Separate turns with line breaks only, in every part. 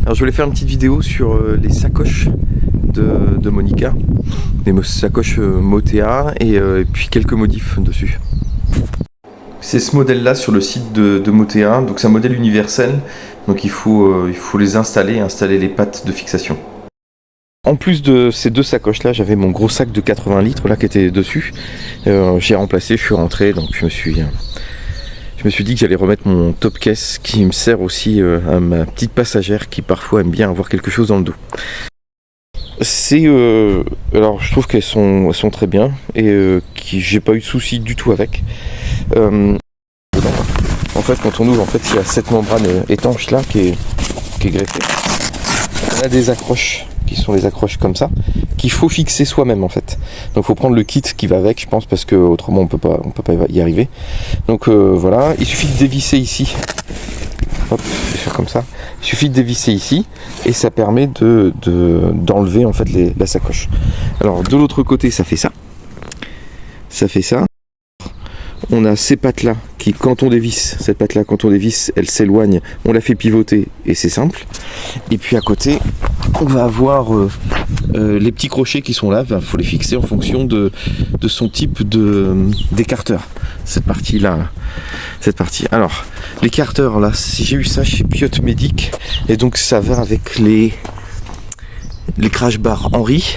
Alors je voulais faire une petite vidéo sur les sacoches de Monica, les sacoches Motea et puis quelques modifs dessus. C'est ce modèle là sur le site de Motea, donc c'est un modèle universel, donc il faut les installer les pattes de fixation. En plus de ces deux sacoches là, j'avais mon gros sac de 80 litres là qui était dessus. J'ai remplacé, je suis rentré, donc je me suis dit que j'allais remettre mon top case qui me sert aussi à ma petite passagère qui parfois aime bien avoir quelque chose dans le dos. Alors je trouve qu'elles sont très bien et j'ai pas eu de soucis du tout avec. En fait quand on ouvre, en fait il y a cette membrane étanche là qui est greffée. On a des accroches qui sont les accroches comme ça qu'il faut fixer soi-même en fait. Donc il faut prendre le kit qui va avec, je pense, parce que autrement on peut pas y arriver. Donc voilà, il suffit de dévisser ici. Hop, je vais faire comme ça. Il suffit de dévisser ici et ça permet d'enlever en fait la sacoche. Alors de l'autre côté ça fait ça. Ça fait ça. On a ces pattes là qui, quand on dévisse, cette patte là, quand on dévisse, elle s'éloigne, on la fait pivoter et c'est simple. Et puis à côté, on va avoir les petits crochets qui sont là, il faut les fixer en fonction de son type d'écarteur. Cette partie là, cette partie. Alors, l'écarteur là, j'ai eu ça chez Piot Medic et donc ça va avec les crash bars Henry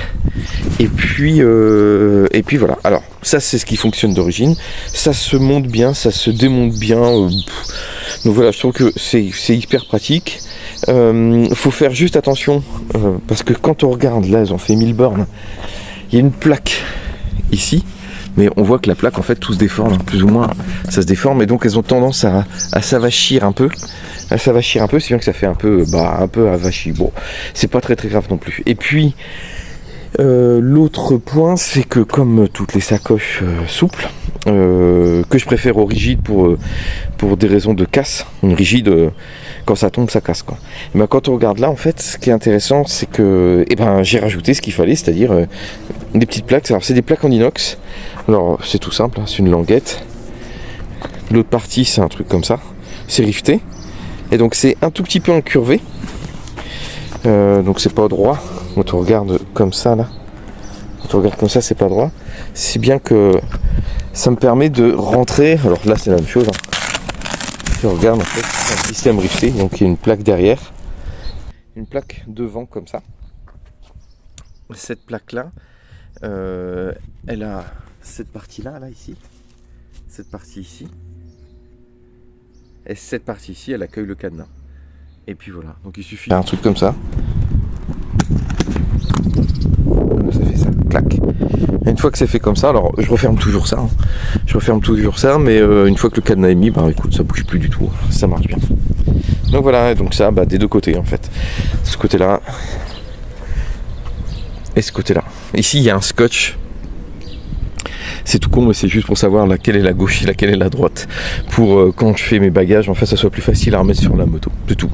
et puis voilà. Alors ça c'est ce qui fonctionne d'origine, ça se monte bien, ça se démonte bien, donc voilà, je trouve que c'est hyper pratique. Faut faire juste attention parce que quand on regarde là, elles ont fait 1000 bornes, il y a une plaque ici, mais on voit que la plaque en fait tout se déforme, hein, plus ou moins ça se déforme, et donc elles ont tendance à s'avachir un peu. C'est bien que ça fait un peu avachi. Bon, c'est pas très grave non plus. Et puis l'autre point, c'est que comme toutes les sacoches souples, que je préfère aux rigides pour des raisons de casse, une rigide quand ça tombe ça casse quoi. Et ben, quand on regarde là en fait, ce qui est intéressant c'est que j'ai rajouté ce qu'il fallait, c'est-à-dire des petites plaques. Alors c'est des plaques en inox. Alors c'est tout simple, hein, c'est une languette. L'autre partie c'est un truc comme ça, c'est rifté. Et donc c'est un tout petit peu incurvé, donc c'est pas droit. Quand on regarde comme ça là, c'est pas droit. C'est bien que ça me permet de rentrer. Alors là c'est la même chose, hein. Si on regarde en fait, c'est un système rifté, donc il y a une plaque derrière, une plaque devant comme ça. Cette plaque là, elle a cette partie là ici, cette partie ici. Et cette partie ici, elle accueille le cadenas. Et puis voilà, donc il suffit d'un truc comme ça. Ça fait ça, clac. Et une fois que c'est fait comme ça, alors je referme toujours ça. Hein. Mais une fois que le cadenas est mis, bah écoute, ça bouge plus du tout. Ça marche bien. Donc voilà, donc ça, des deux côtés en fait. Ce côté-là et ce côté-là. Ici, il y a un scotch. C'est tout con, mais c'est juste pour savoir laquelle est la gauche et laquelle est la droite. Pour quand je fais mes bagages, en fait, ça soit plus facile à remettre sur la moto. C'est tout.